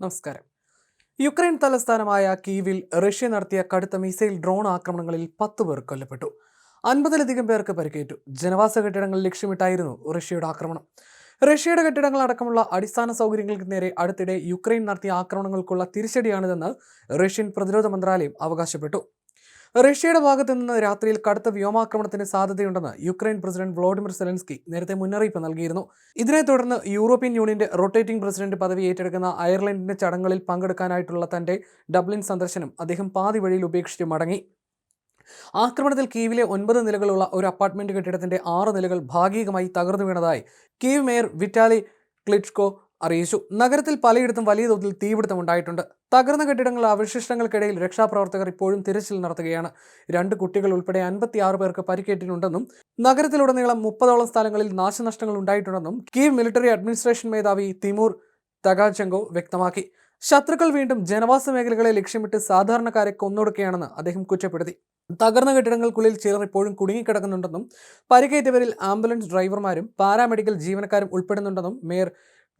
നമസ്കാരം. യുക്രൈൻ തലസ്ഥാനമായ കീവിൽ റഷ്യ നടത്തിയ കടുത്ത മിസൈൽ ഡ്രോൺ ആക്രമണങ്ങളിൽ 10 പേർ കൊല്ലപ്പെട്ടു. 50-ലധികം പേർക്ക് പരിക്കേറ്റു. ജനവാസ കെട്ടിടങ്ങൾ ലക്ഷ്യമിട്ടായിരുന്നു റഷ്യയുടെ ആക്രമണം. റഷ്യയുടെ കെട്ടിടങ്ങൾ അടക്കമുള്ള അടിസ്ഥാന സൗകര്യങ്ങൾക്ക് നേരെ അടുത്തിടെ യുക്രൈൻ നടത്തിയ ആക്രമണങ്ങൾക്കുള്ള തിരിച്ചടിയാണിതെന്ന് റഷ്യൻ പ്രതിരോധ മന്ത്രാലയം അവകാശപ്പെട്ടു. റഷ്യയുടെ ഭാഗത്തു നിന്ന് രാത്രിയിൽ കടുത്ത വ്യോമാക്രമണത്തിന് സാധ്യതയുണ്ടെന്ന് യുക്രൈൻ പ്രസിഡന്റ് വ്ളോഡിമിർ സെലൻസ്കി നേരത്തെ മുന്നറിയിപ്പ് നൽകിയിരുന്നു. ഇതിനെ തുടർന്ന് യൂറോപ്യൻ യൂണിയന്റെ റൊട്ടേറ്റിംഗ് പ്രസിഡന്റ് പദവി ഏറ്റെടുക്കുന്ന അയർലൻഡിന്റെ ചടങ്ങുകളിൽ പങ്കെടുക്കാനായിട്ടുള്ള തന്റെ ഡബ്ലിൻ സന്ദർശനം അദ്ദേഹം പാതി വഴിയിൽ ഉപേക്ഷിച്ച് മടങ്ങി. ആക്രമണത്തിൽ കീവിലെ 9 നിലകളുള്ള ഒരു അപ്പാർട്ട്മെന്റ് കെട്ടിടത്തിന്റെ 6 നിലകൾ ഭാഗികമായി തകർന്നു വീണതായി കീവ് മേയർ വിറ്റാലി ക്ലിച്കോ അറിയിച്ചു. നഗരത്തിൽ പലയിടത്തും വലിയ തോതിൽ തീപിടുത്തം ഉണ്ടായിട്ടുണ്ട്. തകർന്ന കെട്ടിടങ്ങളുടെ അവശിഷ്ടങ്ങൾക്കിടയിൽ രക്ഷാപ്രവർത്തകർ ഇപ്പോഴും തിരച്ചിൽ നടത്തുകയാണ്. 2 കുട്ടികൾ ഉൾപ്പെടെ 56 പേർക്ക് പരിക്കേറ്റിട്ടുണ്ടെന്നും നഗരത്തിലുടനീളം 30ഓളം സ്ഥലങ്ങളിൽ നാശനഷ്ടങ്ങൾ ഉണ്ടായിട്ടുണ്ടെന്നും കീവ് മിലിറ്ററി അഡ്മിനിസ്ട്രേഷൻ മേധാവി തിമൂർ തഗാചെങ്കോ വ്യക്തമാക്കി. ശത്രുക്കൾ വീണ്ടും ജനവാസ മേഖലകളെ ലക്ഷ്യമിട്ട് സാധാരണക്കാരെ കൊന്നൊടുക്കുകയാണെന്ന് അദ്ദേഹം കുറ്റപ്പെടുത്തി. തകർന്ന കെട്ടിടങ്ങൾക്കുള്ളിൽ ചിലർ ഇപ്പോഴും കുടുങ്ങിക്കിടക്കുന്നുണ്ടെന്നും പരിക്കേറ്റവരിൽ ആംബുലൻസ് ഡ്രൈവർമാരും പാരാമെഡിക്കൽ ജീവനക്കാരും ഉൾപ്പെടുന്നുണ്ടെന്നും മേയർ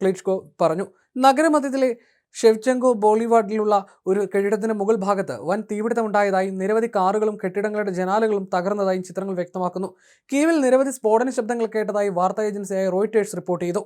ക്ലിച്കോ പറഞ്ഞു. നഗരമധ്യത്തിലെ ഷെവ്ചെങ്കോ ബോളിവാർഡിലുള്ള ഒരു കെട്ടിടത്തിന്റെ മുകൾ ഭാഗത്ത് വൻ തീപിടുത്തമുണ്ടായതായും നിരവധി കാറുകളും കെട്ടിടങ്ങളുടെ ജനാലകളും തകർന്നതായും ചിത്രങ്ങൾ വ്യക്തമാക്കുന്നു. കീവിൽ നിരവധി സ്ഫോടന ശബ്ദങ്ങൾ കേട്ടതായി വാർത്താ ഏജൻസിയായ റോയിട്ടേഴ്സ് റിപ്പോർട്ട് ചെയ്തു.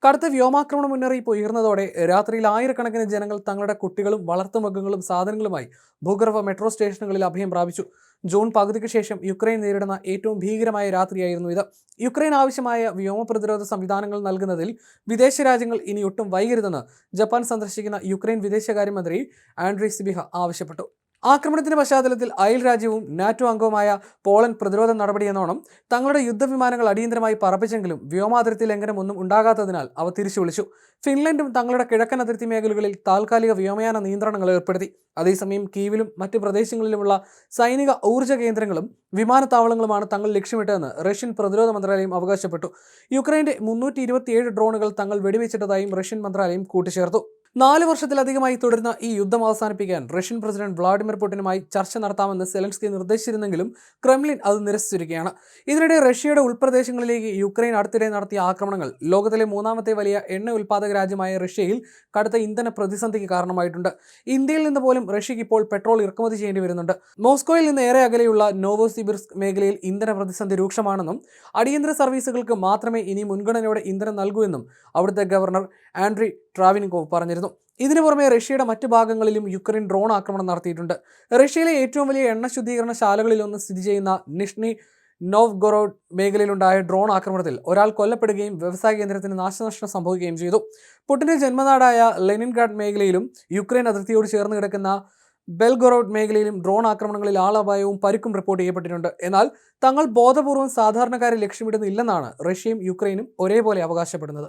കടുത്ത വ്യോമാക്രമണ മുന്നറിയിപ്പ് ഉയർന്നതോടെ രാത്രിയിൽ ആയിരക്കണക്കിന് ജനങ്ങൾ തങ്ങളുടെ കുട്ടികളും വളർത്തുമൃഗങ്ങളും സാധനങ്ങളുമായി ഭൂഗർഭ മെട്രോ സ്റ്റേഷനുകളിൽ അഭയം പ്രാപിച്ചു. ജൂൺ പകുതിക്ക് ശേഷം യുക്രൈൻ നേരിടുന്ന ഏറ്റവും ഭീകരമായ രാത്രിയായിരുന്നു ഇത്. യുക്രൈൻ ആവശ്യമായ വ്യോമ പ്രതിരോധ സംവിധാനങ്ങൾ നൽകുന്നതിൽ വിദേശ രാജ്യങ്ങൾ ഇനി ഒട്ടും വൈകരുതെന്ന് ജപ്പാൻ സന്ദർശിക്കുന്ന യുക്രൈൻ വിദേശകാര്യമന്ത്രി ആൻഡ്രി സിബിഹ ആവശ്യപ്പെട്ടു. ആക്രമണത്തിന്റെ പശ്ചാത്തലത്തിൽ അയൽ രാജ്യവും നാറ്റോ അംഗവുമായ പോളണ്ട് പ്രതിരോധ നടപടിയെന്നോണം തങ്ങളുടെ യുദ്ധവിമാനങ്ങൾ അടിയന്തരമായി പറപ്പിച്ചെങ്കിലും വ്യോമാതിർത്തി ലംഘനം ഒന്നും ഉണ്ടാകാത്തതിനാൽ അവ തിരിച്ചു വിളിച്ചു. ഫിൻലൻഡും തങ്ങളുടെ കിഴക്കൻ അതിർത്തി മേഖലകളിൽ താൽക്കാലിക വ്യോമയാന നിയന്ത്രണങ്ങൾ ഏർപ്പെടുത്തി. അതേസമയം കീവിലും മറ്റ് പ്രദേശങ്ങളിലുമുള്ള സൈനിക ഊർജ്ജ കേന്ദ്രങ്ങളും വിമാനത്താവളങ്ങളുമാണ് തങ്ങൾ ലക്ഷ്യമിട്ടതെന്ന് റഷ്യൻ പ്രതിരോധ മന്ത്രാലയം അവകാശപ്പെട്ടു. യുക്രൈന്റെ 327 ഡ്രോണുകൾ തങ്ങൾ വെടിവെച്ചിട്ടതായും റഷ്യൻ മന്ത്രാലയം കൂട്ടിച്ചേർത്തു. 4 വർഷത്തിലധികമായി തുടരുന്ന ഈ യുദ്ധം അവസാനിപ്പിക്കാൻ റഷ്യൻ പ്രസിഡന്റ് വ്ളാഡിമിർ പുടിനുമായി ചർച്ച നടത്താമെന്ന് സെലൻസ്കി നിർദ്ദേശിച്ചിരുന്നെങ്കിലും ക്രെംലിൻ അത് നിരസിച്ചിരിക്കുകയാണ്. ഇതിനിടെ റഷ്യയുടെ ഉൾപ്രദേശങ്ങളിലേക്ക് യുക്രൈൻ അടുത്തിടെ നടത്തിയ ആക്രമണങ്ങൾ ലോകത്തിലെ 3ാമത്തെ വലിയ എണ്ണ ഉൽപ്പാദക രാജ്യമായ റഷ്യയിൽ കടുത്ത ഇന്ധന പ്രതിസന്ധിക്ക് കാരണമായിട്ടുണ്ട്. ഇന്ത്യയിൽ നിന്ന് പോലും റഷ്യയ്ക്ക് ഇപ്പോൾ പെട്രോൾ ഇറക്കുമതി ചെയ്യേണ്ടി വരുന്നുണ്ട്. മോസ്കോയിൽ നിന്ന് ഏറെ അകലെയുള്ള നോവോസിബിർസ്ക് മേഖലയിൽ ഇന്ധന പ്രതിസന്ധി രൂക്ഷമാണെന്നും അടിയന്തര സർവീസുകൾക്ക് മാത്രമേ ഇനി മുൻഗണനയോടെ ഇന്ധനം നൽകൂ എന്നും അവിടുത്തെ ഗവർണർ ആൻഡ്രി ട്രാവിനിക്കോവ് പറഞ്ഞിരുന്നു. ഇതിനു പുറമെ റഷ്യയുടെ മറ്റു ഭാഗങ്ങളിലും യുക്രൈൻ ഡ്രോൺ ആക്രമണം നടത്തിയിട്ടുണ്ട്. റഷ്യയിലെ ഏറ്റവും വലിയ എണ്ണ ശുദ്ധീകരണ ശാലകളിലൊന്ന് സ്ഥിതി ചെയ്യുന്ന നിഷ്നി നോവ്ഗൊറോഡ് മേഖലയിലുണ്ടായ ഡ്രോൺ ആക്രമണത്തിൽ ഒരാൾ കൊല്ലപ്പെടുകയും വ്യവസായ കേന്ദ്രത്തിന് നാശനഷ്ടം സംഭവിക്കുകയും ചെയ്തു. പുടിന്റെ ജന്മനാടായ ലെനിൻഗ്രാഡ് മേഖലയിലും യുക്രൈൻ അതിർത്തിയോട് ചേർന്ന് കിടക്കുന്ന ബെൽഗൊറോഡ് മേഖലയിലും ഡ്രോൺ ആക്രമണങ്ങളിൽ ആളപായവും പരിക്കും റിപ്പോർട്ട് ചെയ്യപ്പെട്ടിട്ടുണ്ട്. എന്നാൽ തങ്ങൾ ബോധപൂർവം സാധാരണക്കാരെ ലക്ഷ്യമിടുന്നില്ലെന്നാണ് റഷ്യയും യുക്രൈനും ഒരേപോലെ അവകാശപ്പെടുന്നത്.